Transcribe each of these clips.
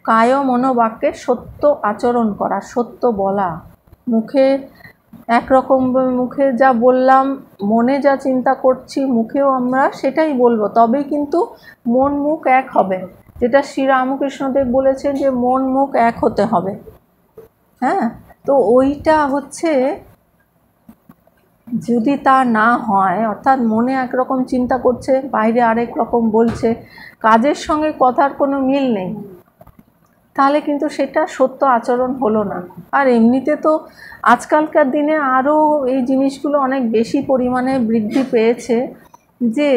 কায় মনোবাক্যে সত্য আচরণ করা, সত্য বলা, মুখে একরকম, মুখে যা বললাম, মনে যা চিন্তা করছি মুখেও আমরা সেটাই বলবো, তবেই কিন্তু মন মুখ এক হবে, যেটা শ্রীরামকৃষ্ণদেব বলেছেন যে মন মুখ এক হতে হবে। হ্যাঁ, তো ওইটা হচ্ছে যদি তা না হয়, অর্থাৎ মনে একরকম চিন্তা করছে, বাইরে আরেক রকম বলছে, কাজের সঙ্গে কথার কোনো মিল নেই, তাহলে কিন্তু সেটা সত্য আচরণ হলো না। আর এমনিতে তো আজকালকার দিনে আরও এই জিনিসগুলো অনেক বেশি পরিমাণে বৃদ্ধি পেয়েছে, যে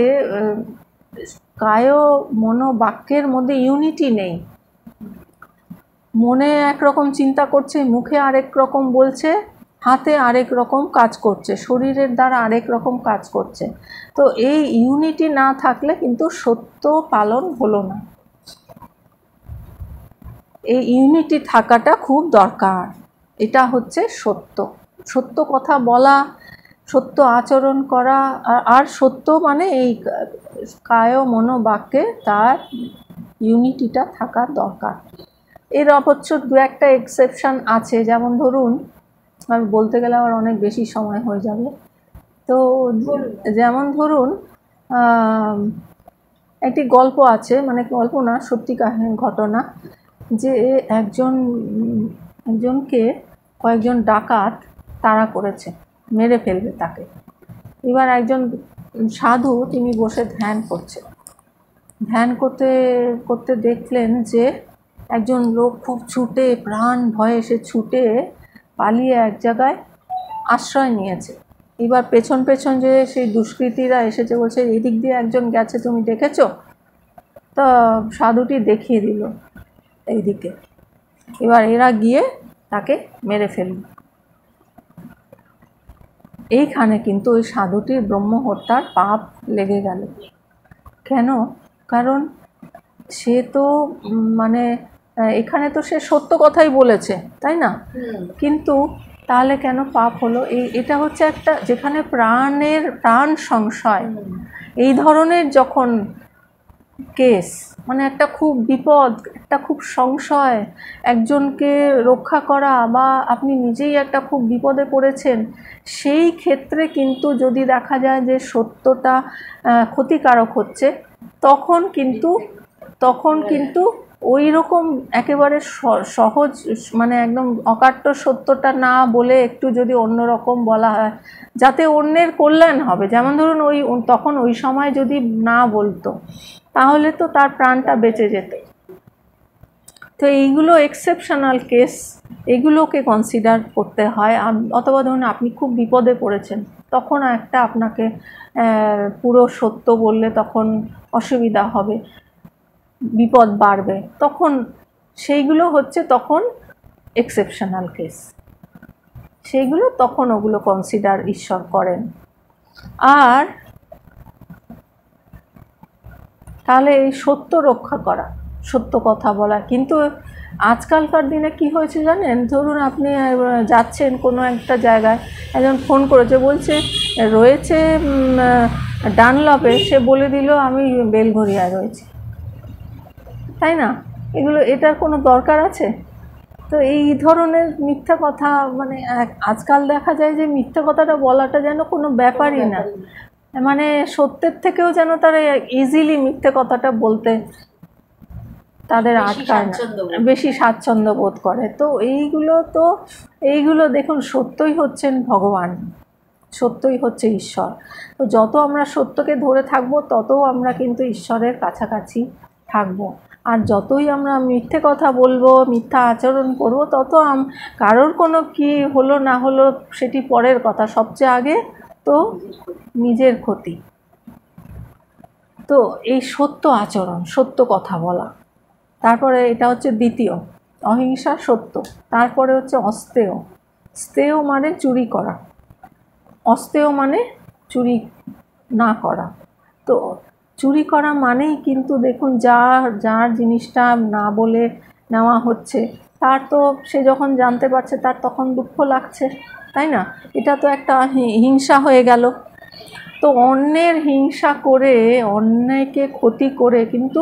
কায় মনোবাক্যের মধ্যে ইউনিটি নেই। মনে একরকম চিন্তা করছে, মুখে আরেক রকম বলছে, হাতে আরেক রকম কাজ করছে, শরীরের দ্বারা আরেক রকম কাজ করছে। তো এই ইউনিটি না থাকলে কিন্তু সত্য পালন হলো না। এই ইউনিটি থাকাটা খুব দরকার। এটা হচ্ছে সত্য, সত্য কথা বলা, সত্য আচরণ করা। আর সত্য মানে এই কায় মনোবাক্যে তার ইউনিটিটা থাকার দরকার। এর অবশ্য দু একটা এক্সেপশন আছে, যেমন ধরুন, আমি বলতে গেলে আবার অনেক বেশি সময় হয়ে যাবে। তো যেমন ধরুন একটি গল্প আছে, মানে গল্প না, সত্যি কাহিনী ঘটনা, যে একজনকে কয়েকজন ডাকাত তাড়া করেছে, মেরে ফেলবে তাকে। এবার একজন সাধু, তিনি বসে ধ্যান করছে, ধ্যান করতে করতে দেখলেন যে একজন লোক খুব ছুটে, প্রাণ ভয়ে সে ছুটে পালিয়ে এক জায়গায় আশ্রয় নিয়েছে। এবার পেছন পেছন যে সেই দুষ্কৃতীরা এসেছে, বলছে এদিক দিয়ে একজন গেছে, তুমি দেখেছো? তা সাধুটি দেখিয়ে দিল এইদিকে। এবার এরা গিয়ে তাকে মেরে ফেলল। এইখানে কিন্তু ওই সাধুটির ব্রহ্মহত্যার পাপ লেগে গেল। কেন? কারণ সে তো মানে এখানে তো সে সত্য কথাই বলেছে, তাই না? কিন্তু তাহলে কেন পাপ হলো? এটা হচ্ছে একটা, যেখানে প্রাণ সংশয়, এই ধরনের যখন কেস, মানে একটা খুব বিপদ, একটা খুব সংশয়, একজনকে রক্ষা করা, বা আপনি নিজেই একটা খুব বিপদে পড়েছেন, সেই ক্ষেত্রে কিন্তু যদি দেখা যায় যে সত্যটা ক্ষতিকারক হচ্ছে, তখন কিন্তু ওই রকম একেবারে সহজ, মানে একদম অকাট্য সত্যটা না বলে একটু যদি অন্য রকম বলা হয়, যাতে অন্যের কল্যাণ হবে। যেমন ধরুন তখন ওই সময় যদি না বলতো, তাহলে তো তার প্রাণটা বেঁচে যেত। তো এইগুলো এক্সেপশনাল কেস, এগুলোকে কনসিডার করতে হয়। অথবা ধরুন আপনি খুব বিপদে পড়েছেন, তখন একটা আপনাকে পুরো সত্য বললে তখন অসুবিধা হবে, বিপদ বাড়বে, তখন সেইগুলো হচ্ছে তখন এক্সেপশনাল কেস, সেইগুলো তখন ওগুলো কনসিডার ঈশ্বর করেন। আর তাহলে এই সত্য রক্ষা করা, সত্য কথা বলা। কিন্তু আজকালকার দিনে কি হয়েছে জানেন? ধরুন আপনি যাচ্ছেন কোনো একটা জায়গায়, একজন ফোন করেছে, বলছে রয়েছে ডানলপে, সে বলে দিল আমি বেলঘরিয়ায় রয়েছি, তাই না? এটার কোনো দরকার আছে? তো এই ধরনের মিথ্যা কথা, মানে আজকাল দেখা যায় যে মিথ্যা কথাটা বলাটা যেন কোনো ব্যাপারই না, মানে সত্যের থেকেও যেন তারা ইজিলি মিথ্যে কথাটা বলতে তাদের আটকায় না, বেশি স্বাচ্ছন্দ্য বোধ করে। তো এইগুলো দেখুন, সত্যই হচ্ছেন ভগবান, সত্যই হচ্ছে ঈশ্বর। তো যত আমরা সত্যকে ধরে থাকবো, তত আমরা কিন্তু ঈশ্বরের কাছাকাছি থাকবো। আর যতই আমরা মিথ্যে কথা বলবো, মিথ্যা আচরণ করব, তত কারোর কোনো কি হলো না হলো সেটি পরের কথা, সবচেয়ে আগে তো নিজের ক্ষতি। তো এই সত্য আচরণ, সত্য কথা বলা, তারপরে এটা হচ্ছে দ্বিতীয়, অহিংসা, সত্য। তারপরে হচ্ছে অস্তেয়। স্তেয় মানে চুরি করা, অস্তেয় মানে চুরি না করা। তো চুরি করা মানেই কিন্তু দেখুন, যার জিনিসটা না বলে নেওয়া হচ্ছে, তার তো সে যখন জানতে পারছে, তার তখন দুঃখ লাগছে, তাই না? এটা তো একটা হিংসা হয়ে গেল। তো অন্যের হিংসা করে, অন্যকে ক্ষতি করে কিন্তু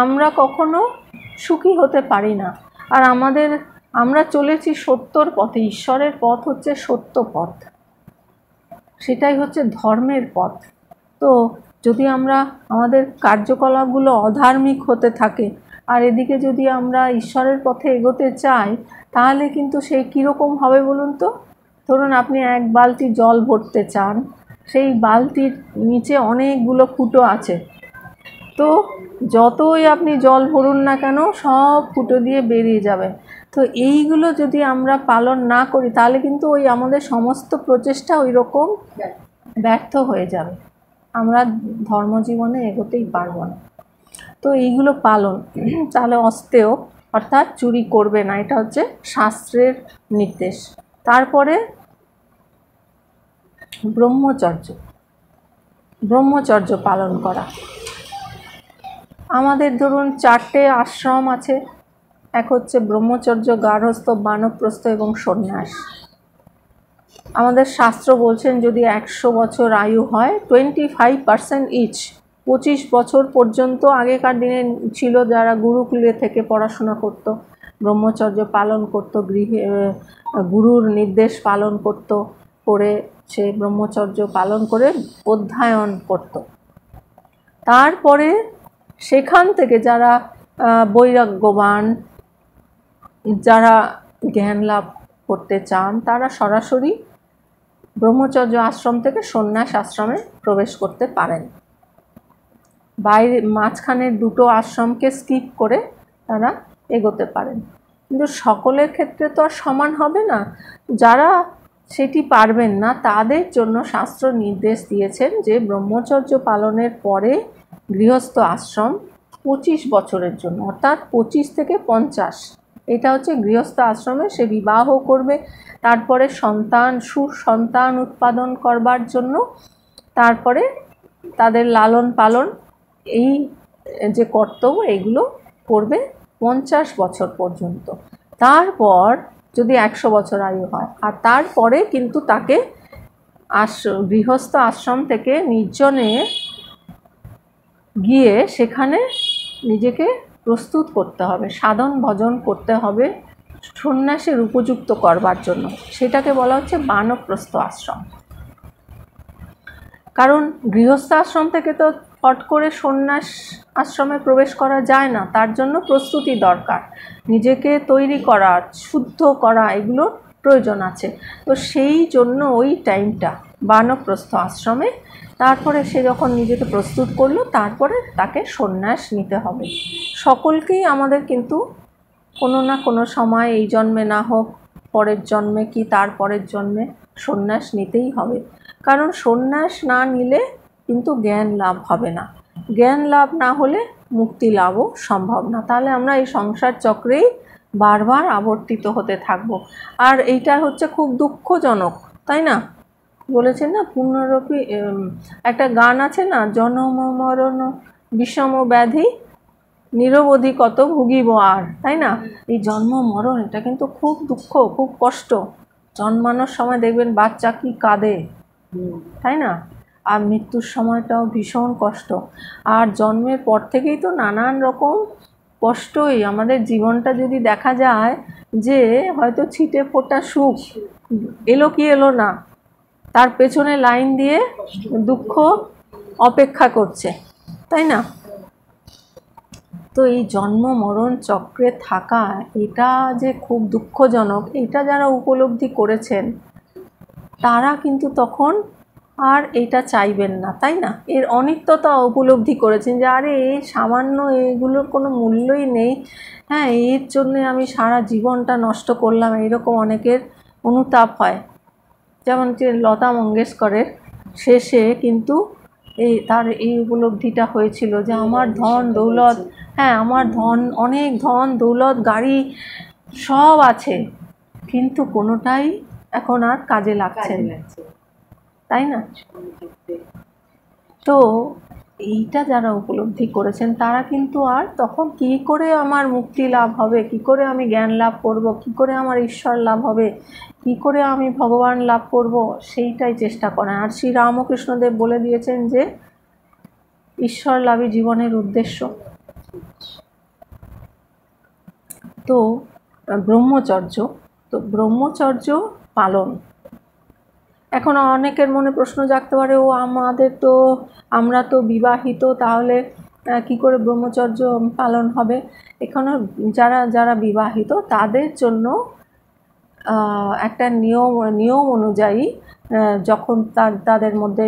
আমরা কখনো সুখী হতে পারি না। আর আমরা চলেছি সত্যর পথে। ঈশ্বরের পথ হচ্ছে সত্য পথ, সেটাই হচ্ছে ধর্মের পথ। তো যদি আমরা আমাদের কার্যকলাপগুলো অধার্মিক হতে থাকে আর এদিকে যদি আমরা ঈশ্বরের পথে এগোতে চাই, তাহলে কিন্তু সেই কীরকম হবে বলুন তো? ধরুন আপনি এক বালতি জল ভরতে চান, সেই বালতির নিচে অনেকগুলো ফুটো আছে, তো যতই আপনি জল ভরুন না কেন সব ফুটো দিয়ে বেরিয়ে যাবে। তো এইগুলো যদি আমরা পালন না করি তাহলে কিন্তু ওই আমাদের সমস্ত প্রচেষ্টা ওই রকম ব্যর্থ হয়ে যাবে, আমরা ধর্মজীবনে এগোতেই পারবো না। তো এইগুলো পালন, তাহলে অস্তেয় অর্থাৎ চুরি করবে না, এটা হচ্ছে শাস্ত্রের নির্দেশ। তারপরে ব্রহ্মচর্য পালন করা। আমাদের ধরুন 4টে আশ্রম আছে, এক হচ্ছে ব্রহ্মচর্য, গার্হস্থ, বানপ্রস্থ এবং সন্ন্যাস। আমাদের শাস্ত্র বলছেন যদি 100 বছর আয়ু হয় 25% ইচ, 25 বছর পর্যন্ত আগেকার দিনে ছিল যারা গুরুকুলে থেকে পড়াশোনা করত, ব্রহ্মচর্য পালন করত, গৃহে গুরুর নির্দেশ পালন করত, করে সে ব্রহ্মচর্য পালন করে অধ্যয়ন করত। তারপরে সেখান থেকে যারা বৈরাগ্যবান, যারা জ্ঞান লাভ করতে চান, তারা সরাসরি ব্রহ্মচর্য আশ্রম থেকে সন্ন্যাস আশ্রমে প্রবেশ করতে পারেন। বাইরে মাঝখানের দুটো আশ্রমকে স্কিপ করে তারা এগোতে পারেন। কিন্তু সকলের ক্ষেত্রে তো আর সমান হবে না, যারা সেটি পারবেন না তাদের জন্য শাস্ত্র নির্দেশ দিয়েছেন যে ব্রহ্মচর্য পালনের পরে গৃহস্থ আশ্রম 25 বছরের জন্য, অর্থাৎ 25 থেকে 50, এটা হচ্ছে গৃহস্থ আশ্রমে সে বিবাহ করবে, তারপরে সুসন্তান উৎপাদন করবার জন্য, তারপরে তাদের লালন পালন, এই যে কর্তব্য এগুলো করবে 50 বছর পর্যন্ত। তারপর যদি 100 বছর আয়ু হয়, আর তারপরে কিন্তু তাকে গৃহস্থ আশ্রম থেকে নির্জনে গিয়ে সেখানে নিজেকে প্রস্তুত করতে হবে, সাধন ভজন করতে হবে সন্ন্যাসের উপযুক্ত করবার জন্য। সেটাকে বলা হচ্ছে বানপ্রস্থ আশ্রম। কারণ গৃহস্থ আশ্রম থেকে তো ফট করে সন্ন্যাস আশ্রমে প্রবেশ করা যায় না, তার জন্য প্রস্তুতি দরকার, নিজেকে তৈরি করা, শুদ্ধ করা, এগুলো প্রয়োজন আছে। তো সেই জন্য ওই টাইমটা বানপ্রস্থ আশ্রমে, তারপরে সে যখন নিজেকে প্রস্তুত করলো তারপরে তাকে সন্ন্যাস নিতে হবে। সকলকেই আমাদের কিন্তু কোনো না কোনো সময়, এই জন্মে না হোক পরের জন্মে কি তার পরের জন্মে সন্ন্যাস নিতেই হবে। কারণ সন্ন্যাস না নিলে কিন্তু জ্ঞান লাভ হবে না, জ্ঞান লাভ না হলে মুক্তি লাভও সম্ভব না। তাহলে আমরা এই সংসার চক্রেই বারবার আবর্তিত হতে থাকবো। আর এইটা হচ্ছে খুব দুঃখজনক, তাই না? বলেছেন না পুনরপি, একটা গান আছে না, জনম মরণ বিষম ব্যাধি নিরবধি কত ভুগিব আর, তাই না? এই জন্ম মরণ এটা কিন্তু খুব দুঃখ, খুব কষ্ট। জন্মানোর সময় দেখবেন বাচ্চা কি কাঁদে, তাই না? আর মৃত্যুর সময়টাও ভীষণ কষ্ট। আর জন্মের পর থেকেই তো নানান রকম কষ্টই আমাদের জীবনটা যদি দেখা যায় যে হয়তো ছিটে ফোটা সুখ এলো কি এলো না, তার পেছনে লাইন দিয়ে দুঃখ অপেক্ষা করছে, তাই না? তো এই জন্ম মরণ চক্রে থাকা এটা যে খুব দুঃখজনক, এটা যারা উপলব্ধি করেছেন তারা কিন্তু তখন আর এটা চাইবেন না, তাই না? এর অনিত্যতা উপলব্ধি করেছেন যে আরে এই সামান্য, এগুলোর কোনো মূল্যই নেই, হ্যাঁ, এর জন্য আমি সারা জীবনটা নষ্ট করলাম, এইরকম অনেকের অনুতাপ হয়। যেমন যে লতা মঙ্গেশকরের শেষে কিন্তু তার এই উপলব্ধিটা হয়েছিল যে আমার ধন দৌলত, হ্যাঁ আমার অনেক ধন দৌলত গাড়ি সব আছে, কিন্তু কোনোটাই এখন আর কাজে লাগছে না, তাই না? তো এইটা যারা উপলব্ধি করেছেন তারা কিন্তু আর তখন কি করে আমার মুক্তি লাভ হবে, কি করে আমি জ্ঞান লাভ করব, কি করে আমার ঈশ্বর লাভ হবে, কি করে আমি ভগবান লাভ করব, সেইটাই চেষ্টা করেন। আর শ্রী রামকৃষ্ণদেব বলে দিয়েছেন যে ঈশ্বর লাভই জীবনের উদ্দেশ্য। তো ব্রহ্মচর্য, তো ব্রহ্মচর্য পালন, এখন অনেকের মনে প্রশ্ন জাগতে পারে, ও আমরা তো বিবাহিত, তাহলে কি করে ব্রহ্মচর্য পালন হবে? এখানে যারা বিবাহিত তাদের জন্য একটা নিয়ম অনুযায়ী যখন তাদের মধ্যে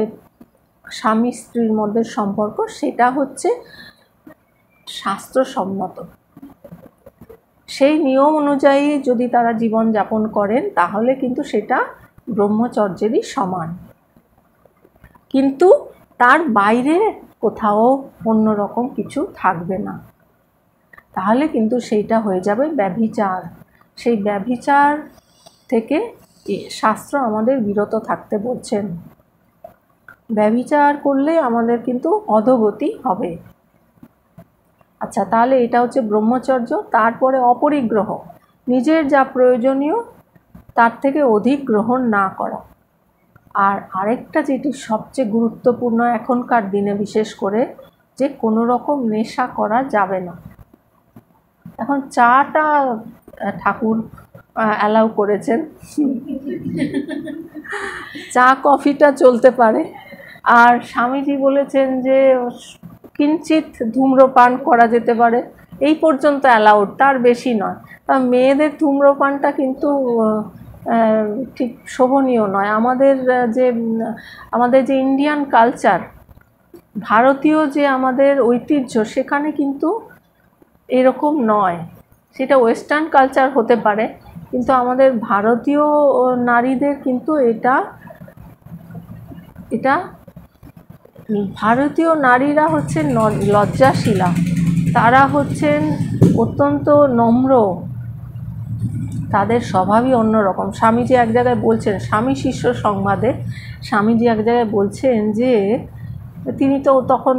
স্বামী স্ত্রীর মধ্যে সম্পর্ক, সেটা হচ্ছে শাস্ত্রসম্মত। সেই নিয়ম অনুযায়ী যদি তারা জীবন যাপন করেন তাহলে কিন্তু সেটা ব্রহ্মচর্যেরই সমান, কিন্তু তার বাইরে কোথাও অন্যরকম কিছু থাকবে না, তাহলে কিন্তু সেইটা হয়ে যাবে ব্যভিচার। সেই ব্যভিচার থেকে শাস্ত্র আমাদের বিরত থাকতে বলছেন। ব্যভিচার করলে আমাদের কিন্তু অধোগতি হবে। আচ্ছা, তাহলে এটা হচ্ছে ব্রহ্মচর্য। তারপরে অপরিগ্রহ, নিজের যা প্রয়োজনীয় তার থেকে অধিক গ্রহণ না করা। আর আরেকটা যেটি সবচেয়ে গুরুত্বপূর্ণ এখনকার দিনে বিশেষ করে, যে কোনো রকম নেশা করা যাবে না। এখন চাটা ঠাকুর অ্যালাউ করেছেন, চা কফিটা চলতে পারে, আর স্বামীজি বলেছেন যে কিঞ্চিত ধূম্রপান করা যেতে পারে, এই পর্যন্ত অ্যালাউড, তার বেশি নয়। তা মেয়েদের ধূম্রপানটা কিন্তু ঠিক শোভনীয় নয়। আমাদের যে ইন্ডিয়ান কালচার, ভারতীয় যে আমাদের ঐতিহ্য, সেখানে কিন্তু এরকম নয়। সেটা ওয়েস্টার্ন কালচার হতে পারে, কিন্তু আমাদের ভারতীয় নারীদের কিন্তু এটা ভারতীয় নারীরা হচ্ছেন লজ্জাশীলা, তারা হচ্ছেন অত্যন্ত নম্র, তাদের স্বভাবই অন্যরকম। স্বামীজি এক জায়গায় বলছেন, স্বামী শিষ্য সংবাদে স্বামীজি এক জায়গায় বলছেন যে তিনি তো তখন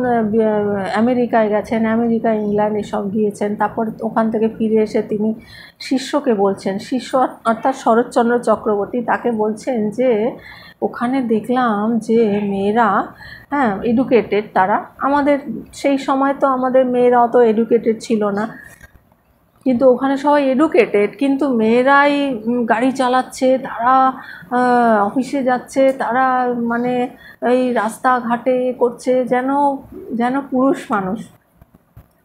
আমেরিকায় গেছেন, আমেরিকা ইংল্যান্ড এসব গিয়েছেন, তারপর ওখান থেকে ফিরে এসে তিনি শিষ্যকে বলছেন, শিষ্য অর্থাৎ শরৎচন্দ্র চক্রবর্তী, তাকে বলছেন যে ওখানে দেখলাম যে মেয়েরা এডুকেটেড, তারা, আমাদের সেই সময় তো আমাদের মেয়েরা অত এডুকেটেড ছিল না, কিন্তু ওখানে সবাই এডুকেটেড, কিন্তু মেয়েরাই গাড়ি চালাচ্ছে, তারা অফিসে যাচ্ছে, তারা মানে এই রাস্তাঘাটে করছে যেন পুরুষ মানুষ।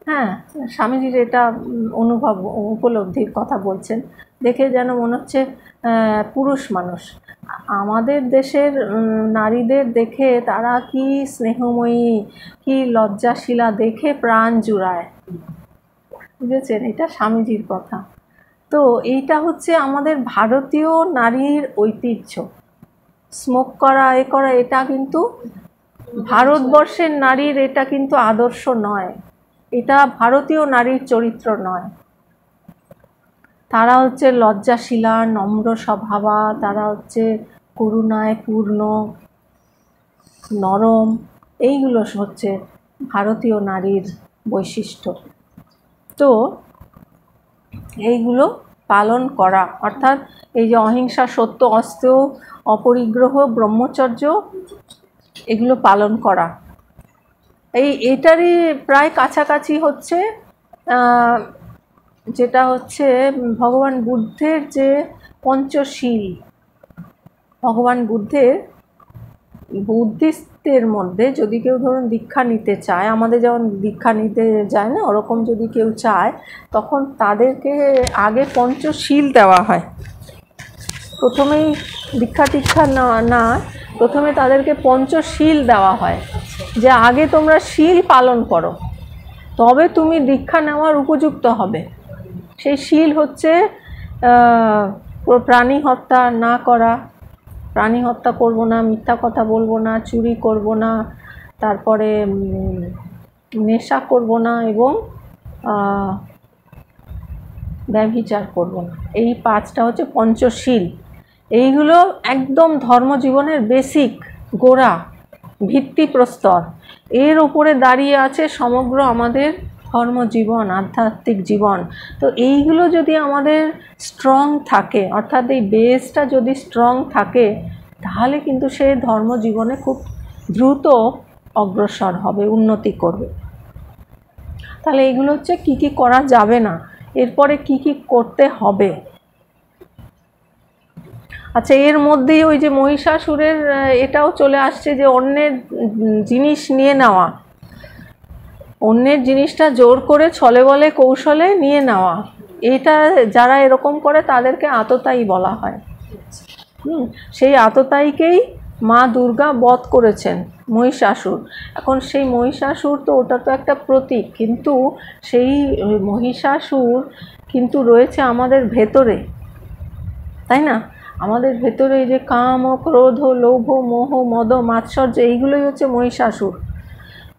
হ্যাঁ, স্বামীজির এটা উপলব্ধির কথা বলছেন, দেখে যেন মনে হচ্ছে পুরুষ মানুষ। আমাদের দেশের নারীদের দেখে তারা কি স্নেহময়ী, কি লজ্জাশীলা, দেখে প্রাণ জুড়ায়, বুঝেছেন? এটা স্বামীজির কথা। তো এইটা হচ্ছে আমাদের ভারতীয় নারীর ঐতিহ্য। স্মোক করা, এটা কিন্তু ভারতবর্ষের নারীর, এটা কিন্তু আদর্শ নয়, এটা ভারতীয় নারীর চরিত্র নয়। তারা হচ্ছে লজ্জাশীলা, নম্র স্বভাবা, তারা হচ্ছে করুণায় পূর্ণ, নরম, এইগুলো হচ্ছে ভারতীয় নারীর বৈশিষ্ট্য। তো এইগুলো পালন করা, অর্থাৎ এই যে অহিংসা, সত্য, অস্তেয়, অপরিগ্রহ, ব্রহ্মচর্য, এগুলো পালন করা, এটারই প্রায় কাছাকাছি হচ্ছে যেটা হচ্ছে ভগবান বুদ্ধের যে পঞ্চশীল। ভগবান বুদ্ধিস্টদের মধ্যে যদি কেউ ধরুন দীক্ষা নিতে চায়, আমাদের যেমন দীক্ষা নিতে যায় না, ওরকম যদি কেউ চায়, তখন তাদেরকে আগে পঞ্চশীল দেওয়া হয়। প্রথমেই দীক্ষা টিক্ষা না, প্রথমে তাদেরকে পঞ্চশীল দেওয়া হয়, যে আগে তোমরা শীল পালন করো, তবে তুমি দীক্ষা নেওয়ার উপযুক্ত হবে। সেই শীল হচ্ছে প্রাণী হত্যা না করা, প্রাণী হত্যা করব না, মিথ্যা কথা বলবো না, চুরি করব না, তারপরে নেশা করব না, এবং ব্যভিচার করব না। এই 5টা হচ্ছে পঞ্চশীল। এইগুলো একদম ধর্মজীবনের বেসিক, গোড়া, ভিত্তিপ্রস্তর। এর উপরে দাঁড়িয়ে আছে সমগ্র আমাদের ধর্মজীবন, আধ্যাত্মিক জীবন। তো এইগুলো যদি আমাদের স্ট্রং থাকে, অর্থাৎ এই বেসটা যদি স্ট্রং থাকে, তাহলে কিন্তু সে ধর্মজীবনে খুব দ্রুত অগ্রসর হবে, উন্নতি করবে। তাহলে এইগুলো হচ্ছে কী কী করা যাবে না। এরপরে কি কি করতে হবে। আচ্ছা, এর মধ্যেই ওই যে মহিষাসুরের এটাও চলে আসছে যে অন্যের জিনিস নিয়ে নেওয়া, অন্যের জিনিসটা জোর করে ছলে বলে কৌশলে নিয়ে নেওয়া, এটা যারা এরকম করে তাদেরকে আততায়ী বলা হয়। সেই আততায়ীকেই মা দুর্গা বধ করেছেন, মহিষাসুর। এখন সেই মহিষাসুর তো ওটা তো একটা প্রতীক, কিন্তু সেই মহিষাসুর কিন্তু রয়েছে আমাদের ভেতরে, তাই না? আমাদের ভেতরে এই যে কাম, ক্রোধ, লোভ, মোহ, মদ, মাৎসর্য, এইগুলোই হচ্ছে মহিষাসুর।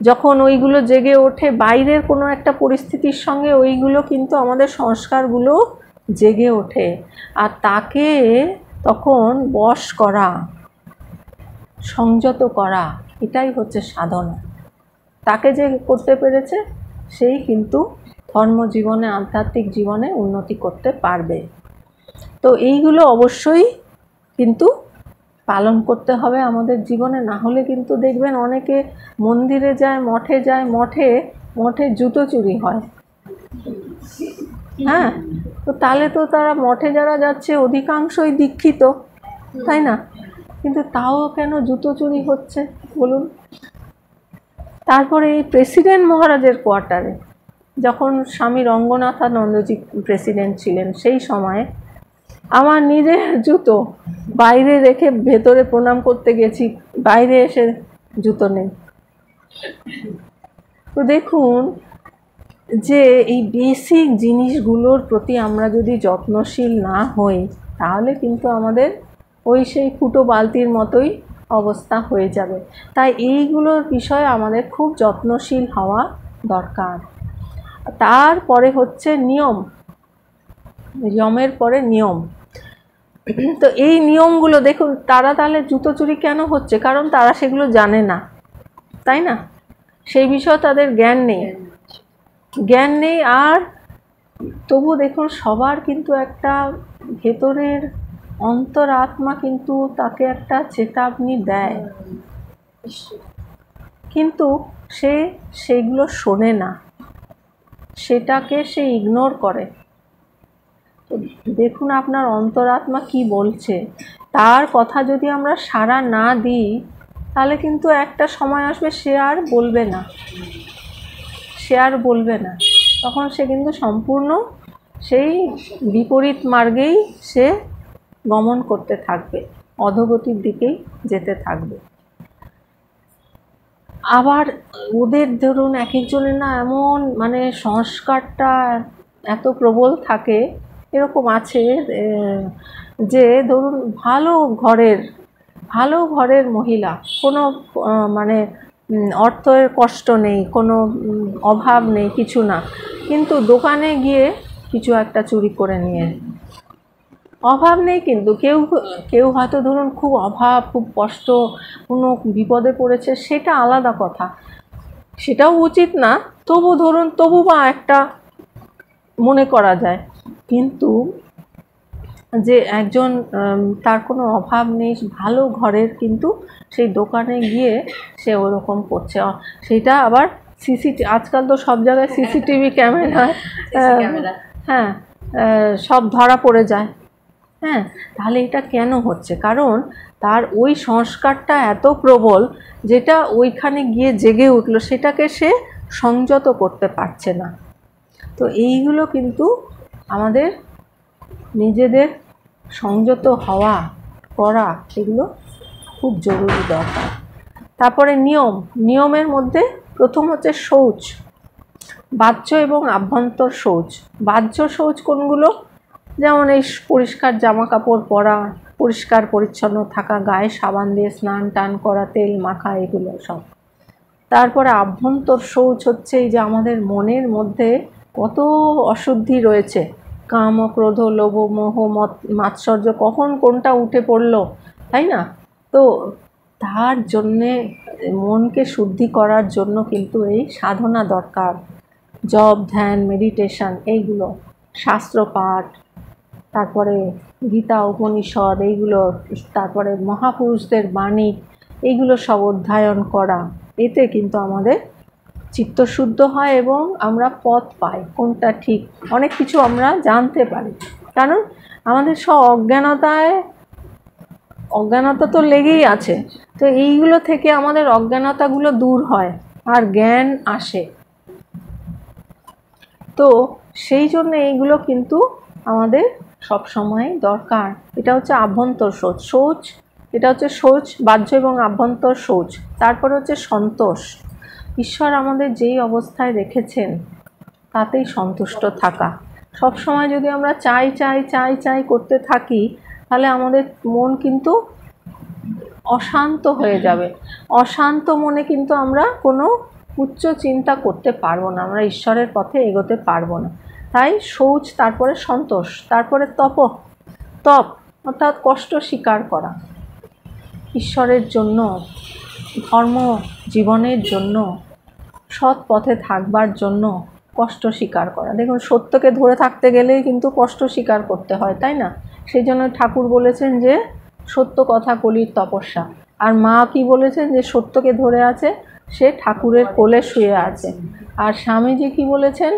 যখন ওইগুলো জেগে ওঠে বাইরের কোনো একটা পরিস্থিতির সঙ্গে, ওইগুলো কিন্তু আমাদের সংস্কারগুলো জেগে ওঠে, আর তাকে তখন বশ করা, সংযত করা, এটাই হচ্ছে সাধনা। তাকে যে করতে পেরেছে সেই কিন্তু ধর্মজীবনে, আধ্যাত্মিক জীবনে উন্নতি করতে পারবে। তো এইগুলো অবশ্যই কিন্তু পালন করতে হবে আমাদের জীবনে, না হলে কিন্তু দেখবেন অনেকে মন্দিরে যায়, মঠে যায়, মঠে জুতো চুরি হয়। হ্যাঁ, তো তাহলে তো তারা মঠে যারা যাচ্ছে অধিকাংশই দীক্ষিত, তাই না? কিন্তু তাও কেন জুতো চুরি হচ্ছে বলুন? তারপরে এই প্রেসিডেন্ট মহারাজের কোয়ার্টারে যখন স্বামী রঙ্গনাথানন্দজি প্রেসিডেন্ট ছিলেন, সেই সময়ে আমার নিজের জুতো বাইরে রেখে ভেতরে প্রণাম করতে গেছি, বাইরে এসে জুতো নেই। তো দেখুন যে এই বেসিক জিনিসগুলোর প্রতি আমরা যদি যত্নশীল না হই, তাহলে কিন্তু আমাদের ওই সেই ফুটো বালতির মতোই অবস্থা হয়ে যাবে। তাই এইগুলোর বিষয়ে আমাদের খুব যত্নশীল হওয়া দরকার। তারপরে হচ্ছে নিয়ম, নিয়মের পরে নিয়ম। তো এই নিয়মগুলো দেখুন, তারা তাহলে জুতো চুরি কেন হচ্ছে? কারণ তারা সেগুলো জানে না, তাই না? সেই বিষয়ে তাদের জ্ঞান নেই। আর তবু দেখুন সবার কিন্তু একটা ভেতরের অন্তরাত্মা কিন্তু তাকে একটা চেতাবনী দেয়, কিন্তু সে সেগুলো শোনে না, সেটাকে সে ইগনোর করে। তো দেখুন আপনার অন্তরাত্মা কি বলছে, তার কথা যদি আমরা সাড়া না দিই, তাহলে কিন্তু একটা সময় আসবে সে আর বলবে না, তখন সে কিন্তু সম্পূর্ণ সেই বিপরীত মার্গেই সে গমন করতে থাকবে, অধোগতির দিকেই যেতে থাকবে। আবার ওদের ধরুন এক একজনের না এমন মানে সংস্কারটা এত প্রবল থাকে, এরকম আছে যে ধরুন ভালো ঘরের মহিলা, কোনো মানে অর্থের কষ্ট নেই, কোনো অভাব নেই, কিছু না, কিন্তু দোকানে গিয়ে কিছু একটা চুরি করে নিয়ে, অভাব নেই কিন্তু কেউ হয়তো ধরুন খুব অভাব, খুব কষ্ট, কোনো বিপদে পড়েছে, সেটা আলাদা কথা, সেটাও উচিত না, তবু বা একটা মনে করা যায়। কিন্তু যে একজন তার কোনো অভাব নেই, ভালো ঘরের, কিন্তু সেই দোকানে গিয়ে সে ওরকম করছে, সেটা আবার আজকাল তো সব জায়গায় সিসিটিভি ক্যামেরা, হ্যাঁ, সব ধরা পড়ে যায়। হ্যাঁ, তাহলে এটা কেন হচ্ছে? কারণ তার ওই সংস্কারটা এত প্রবল, যেটা ওইখানে গিয়ে জেগে উঠলো, সেটাকে সে সংযত করতে পারছে না। তো এইগুলো কিন্তু আমাদের নিজেদের সংযত করা এগুলো খুব জরুরি দরকার। তারপরে নিয়মের মধ্যে প্রথম হচ্ছে শৌচ, বাহ্য এবং আভ্যন্তর শৌচ। বাহ্য শৌচ কোনগুলো? যেমন এই পরিষ্কার জামা কাপড় পরা, পরিষ্কার পরিচ্ছন্ন থাকা, গায়ে সাবান দিয়ে স্নান টান করা, তেল মাখা, এগুলো সব। তারপরে আভ্যন্তর শৌচ হচ্ছে এই যে আমাদের মনের মধ্যে কত অশুদ্ধি রয়েছে, কাম, ক্রোধ, লোভ, মোহ, মাৎসর্য, কখন কোনটা উঠে পড়লো, তাই না? তো তার জন্যে মনকে শুদ্ধি করার জন্য কিন্তু এই সাধনা দরকার, জপ, ধ্যান, মেডিটেশন, এইগুলো, শাস্ত্র পাঠ, তারপরে গীতা, উপনিষদ, এইগুলো, তারপরে মহাপুরুষদের বাণী, এইগুলো সব অধ্যয়ন করা, এতে কিন্তু আমাদের চিত্তশুদ্ধ হয় এবং আমরা পথ পাই, কোনটা ঠিক, অনেক কিছু আমরা জানতে পারি। কারণ আমাদের সব অজ্ঞানতা তো লেগেই আছে, তো এইগুলো থেকে আমাদের অজ্ঞানতাগুলো দূর হয় আর জ্ঞান আসে। তো সেই জন্য এইগুলো কিন্তু আমাদের সব সময় দরকার। এটা হচ্ছে আভ্যন্তর শৌচ, এটা হচ্ছে শৌচ, বাহ্য এবং আভ্যন্তর শৌচ। তারপর হচ্ছে সন্তোষ। ঈশ্বর আমাদের যেই অবস্থায় রেখেছেন তাতেই সন্তুষ্ট থাকা। সব সময় যদি আমরা চাই চাই চাই চাই করতে থাকি, তাহলে আমাদের মন কিন্তু অশান্ত হয়ে যাবে। অশান্ত মনে কিন্তু আমরা কোনো উচ্চ চিন্তা করতে পারবো না, আমরা ঈশ্বরের পথে এগোতে পারবো না। তাই শৌচ, তারপরে সন্তোষ, তারপরে তপ অর্থাৎ কষ্ট স্বীকার করা, ঈশ্বরের জন্য, ধর্ম জীবনের জন্য, সৎ পথে থাকবার জন্য কষ্ট স্বীকার করা। দেখুন, সত্যকে ধরে থাকতে গেলেই কিন্তু কষ্ট স্বীকার করতে হয়, তাই না? সেই জন্য ঠাকুর বলেছেন যে সত্য কথা কলির তপস্যা। আর মা কি বলেছেন? যে সত্যকে ধরে আছে সে ঠাকুরের কোলে শুয়ে আছে। আর স্বামীজি কি বলেছেন?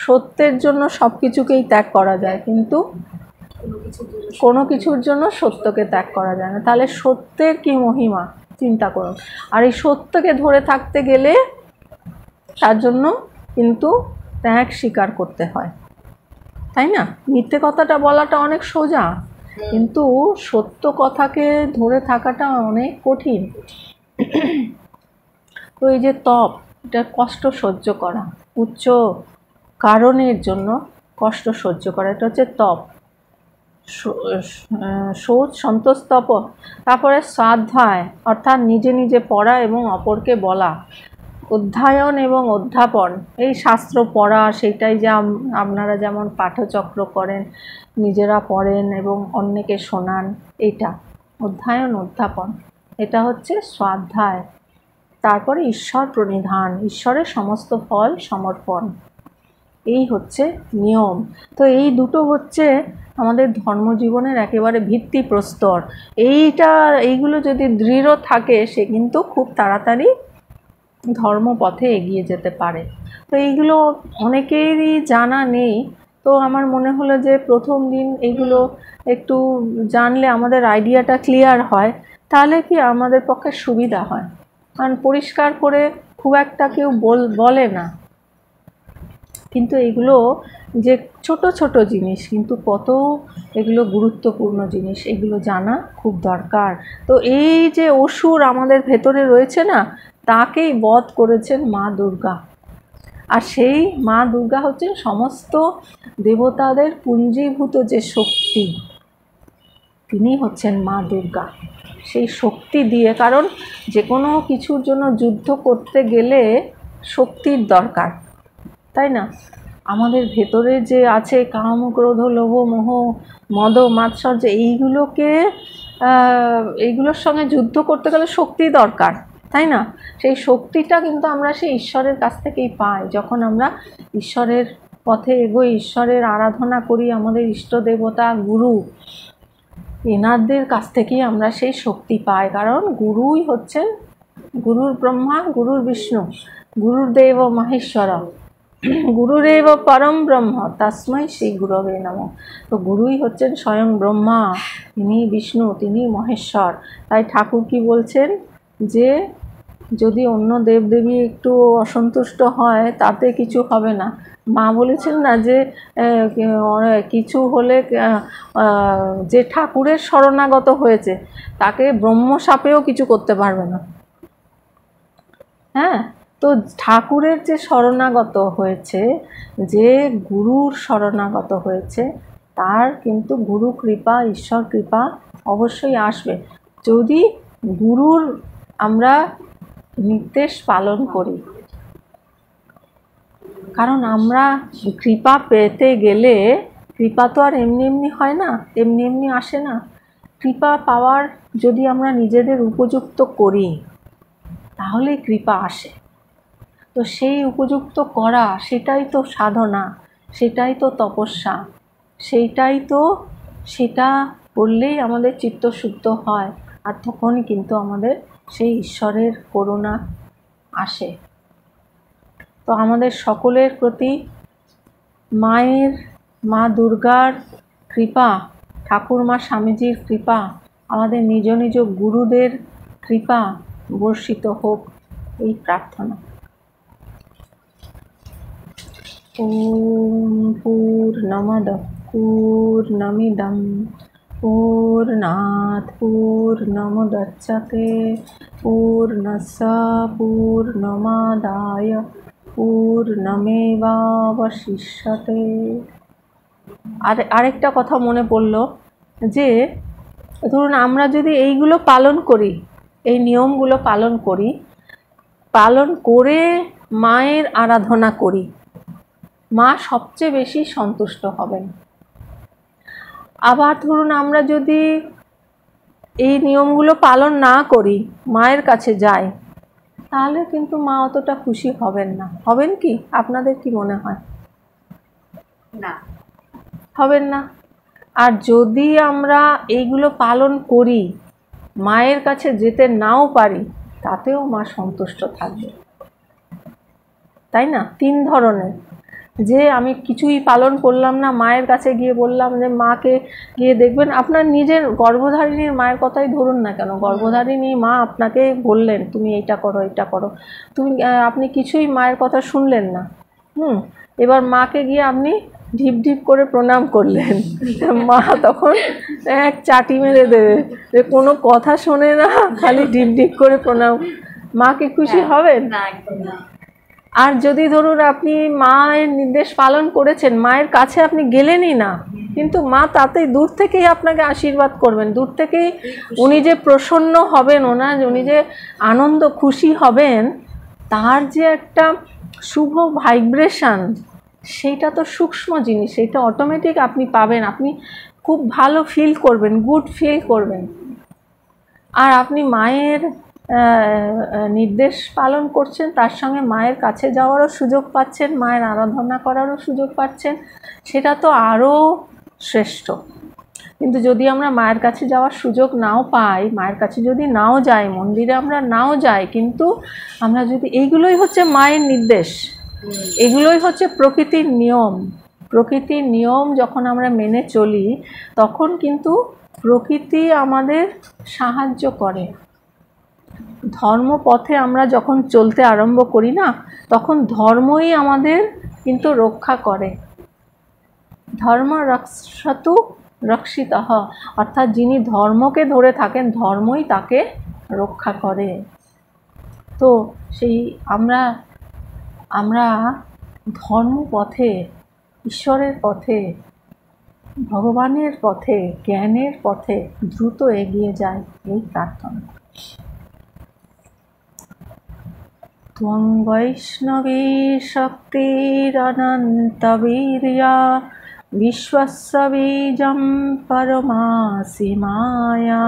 সত্যের জন্য সব কিছুকেই ত্যাগ করা যায়, কিন্তু কোনো কিছুর জন্য সত্যকে ত্যাগ করা যায় না। তাহলে সত্যের কি মহিমা চিন্তা করুন। আর এই সত্যকে ধরে থাকতে গেলে তার জন্য কিন্তু ত্যাগ স্বীকার করতে হয়, তাই না? মিথ্যে কথাটা বলাটা অনেক সোজা, কিন্তু সত্য কথাকে ধরে থাকাটা অনেক কঠিন। তো এই যে তপ, এটা কষ্ট সহ্য করা, উচ্চ কারণের জন্য কষ্ট সহ্য করা, এটা হচ্ছে তপ। শৌচ, সন্তোষ, তপ। তারপরে স্বাধ্যায়, অর্থাৎ নিজে নিজে পড়া এবং অপরকে বলা। অধ্যয়ন এবং অধ্যাপন, এই শাস্ত্র পড়া, সেটাই যে আপনারা যেমন পাঠচক্র করেন, নিজেরা পড়েন এবং অন্যকে শোনান, এইটা অধ্যয়ন অধ্যাপন, এটা হচ্ছে স্বাধ্যায়। তারপরে ঈশ্বর প্রণিধান, ঈশ্বরের সমস্ত ফল সমর্পণ, এই হচ্ছে নিয়ম। তো এই দুটো হচ্ছে আমাদের ধর্মজীবনের একেবারে ভিত্তিপ্রস্তর। এইগুলো যদি দৃঢ় থাকে, সে কিন্তু খুব তাড়াতাড়ি ধর্মপথে এগিয়ে যেতে পারে। তো এইগুলো অনেকেরই জানা নেই। তো আমার মনে হলো যে প্রথম দিন এইগুলো একটু জানলে আমাদের আইডিয়াটা ক্লিয়ার হয়, তাহলে কি আমাদের পক্ষে সুবিধা হয়। কারণ পরিষ্কার করে খুব একটা কেউ বলে না, কিন্তু এগুলো যে ছোট ছোট জিনিস, কিন্তু কত এগুলো গুরুত্বপূর্ণ জিনিস, এগুলো জানা খুব দরকার। তো এই যে অসুর আমাদের ভেতরে রয়েছে না, তাকেই বধ করেছেন মা দুর্গা। আর সেই মা দুর্গা হচ্ছেন সমস্ত দেবতাদের পুঞ্জীভূত যে শক্তি, তিনি হচ্ছেন মা দুর্গা। সেই শক্তি দিয়ে, কারণ যে কোনো কিছুর জন্য যুদ্ধ করতে গেলে শক্তির দরকার, তাই না? আমাদের ভেতরে যে আছে কাম, ক্রোধ, লোভ, মোহ, মদ, মাৎসর্য, এইগুলোর সঙ্গে যুদ্ধ করতে গেলে শক্তি দরকার, তাই না? সেই শক্তিটা কিন্তু আমরা সেই ঈশ্বরের কাছ থেকেই পাই। যখন আমরা ঈশ্বরের পথে এগোই, ঈশ্বরের আরাধনা করি, আমাদের ইষ্ট দেবতা গুরু, এনাদের কাছ থেকেই আমরা সেই শক্তি পাই। কারণ গুরুই হচ্ছেন, গুরুর ব্রহ্মা, গুরুর বিষ্ণু, গুরুর দেব মহেশ্বর, গুরুরেব পরম ব্রহ্ম, তস্मै শ্রী গুরবে নমঃ। তো গুরুই হচ্ছেন স্বয়ং ব্রহ্মা, তিনি বিষ্ণু, তিনি মহেশ্বর। তাই ঠাকুর কি বলছেন? যে যদি অন্য দেবদেবী একটু অসন্তুষ্ট হয়, তাতে কিছু হবে না। মা বলেছেন না যে কিছু হলে যে ঠাকুরের শরণাগত হয়েছে তাকে ব্রহ্মশাপেও কিছু করতে পারবে না। হ্যাঁ, তো ঠাকুরের যে শরণাগত হয়েছে, যে গুরুর শরণাগত হয়েছে, তার কিন্তু গুরু কৃপা, ঈশ্বর কৃপা অবশ্যই আসবে, যদি গুরুর আমরা নির্দেশ পালন করি। কারণ আমরা কৃপা পেতে গেলে, কৃপা তো আর এমনি এমনি হয় না, এমনি এমনি আসে না। কৃপা পাওয়ার যদি আমরা নিজেদের উপযুক্ত করি, তাহলে কৃপা আসে। তো সেই উপযুক্ত করা, সেটাই তো সাধনা, সেটাই তো তপস্যা, সেটা করলেই আমাদের চিত্তশুদ্ধ হয়। আর তখনই কিন্তু আমাদের সেই ঈশ্বরের করুণা আসে। তো আমাদের সকলের প্রতি মায়ের, মা দুর্গার কৃপা, ঠাকুরমা স্বামীজির কৃপা, আমাদের নিজ নিজ গুরুদের কৃপা বর্ষিত হোক, এই প্রার্থনা। ওম পূর্ণমদঃ পূর্ণমিদং পূর্ণাৎ পূর্ণমুদচ্যতে পূর্ণস্য পূর্ণমাদায় পূর্ণমেবাবশিষ্যতে। আরেকটা কথা মনে পড়ল যে ধরুন আমরা যদি এইগুলো পালন করি, এই নিয়মগুলো পালন করি, পালন করে মায়ের আরাধনা করি, মা সবচেয়ে বেশি সন্তুষ্ট হবেন। আবার ধরুন আমরা যদি এই নিয়মগুলো পালন না করি, মায়ের কাছে যাই, তাহলে কিন্তু মা অতটা খুশি হবেন না। হবেন কি? আপনাদের কি মনে হয়? না, হবেন না। আর যদি আমরা এইগুলো পালন করি, মায়ের কাছে যেতে নাও পারি, তাতেও মা সন্তুষ্ট থাকবে, তাই না? 3 ধরনের, যে আমি কিছুই পালন করলাম না, মায়ের কাছে গিয়ে বললাম যে মাকে গিয়ে দেখবেন, আপনার নিজের গর্ভধারিণীর মায়ের কথাই ধরুন না কেন, গর্ভধারিণী মা আপনাকে বললেন তুমি এইটা করো, এটা করো, আপনি কিছুই মায়ের কথা শুনলেন না, এবার মাকে গিয়ে আপনি ঢিপ ঢিপ করে প্রণাম করলেন, মা তখন এক চাটি মেরে দেবে, যে কোনো কথা শোনে না, খালি ঢিপ ঢিপ করে প্রণাম। মা কি খুশি হবেন? আর যদি ধরুন আপনি মায়ের নির্দেশ পালন করেছেন, মায়ের কাছে আপনি গেলেনই না, কিন্তু মা তাতেই দূর থেকেই আপনাকে আশীর্বাদ করবেন, দূর থেকেই উনি যে প্রসন্ন হবেন, উনি যে আনন্দ খুশি হবেন, তার যে একটা শুভ ভাইব্রেশন, সেইটা তো সূক্ষ্ম জিনিস, সেইটা অটোমেটিক আপনি পাবেন, আপনি খুব ভালো ফিল করবেন, গুড ফিল করবেন। আর আপনি মায়ের নির্দেশ পালন করছেন, তার সঙ্গে মায়ের কাছে যাওয়ারও সুযোগ পাচ্ছেন, মায়ের আরাধনা করারও সুযোগ পাচ্ছেন, সেটা তো আরও শ্রেষ্ঠ। কিন্তু যদি আমরা মায়ের কাছে যাওয়ার সুযোগ নাও পাই, মায়ের কাছে যদি নাও যাই, মন্দিরে আমরা নাও যাই, কিন্তু আমরা যদি, এইগুলোই হচ্ছে মায়ের নির্দেশ, এগুলোই হচ্ছে প্রকৃতির নিয়ম। প্রকৃতির নিয়ম যখন আমরা মেনে চলি, তখন কিন্তু প্রকৃতি আমাদের সাহায্য করে। ধর্মপথে আমরা যখন চলতে আরম্ভ করি না, তখন ধর্মই আমাদের কিন্তু রক্ষা করে। ধর্ম রক্ষতু রক্ষিতঃ, অর্থাৎ যিনি ধর্মকে ধরে থাকেন, ধর্মই তাকে রক্ষা করে। তো সেই আমরা ধর্মপথে, ঈশ্বরের পথে, ভগবানের পথে, জ্ঞানের পথে দ্রুত এগিয়ে যায়, এই প্রার্থনা। ত্বং বৈষ্ণবী শক্তিরনন্তবীর্যা বিশ্বস্য বীজং পরমাসি মায়া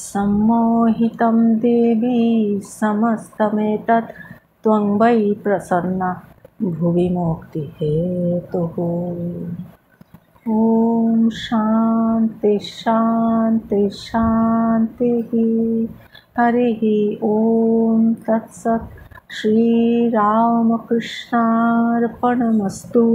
সম্মোহিतं দেবী সমস্তমেতৎ ত্বং বৈ প্রসন্না ভুবি মুক্তি হেতুঃ। ওম শান্তি শান্তি শান্তি। হরি ওম তৎসৎ। শ্রীরামকৃষ্ণার্পণমস্তু।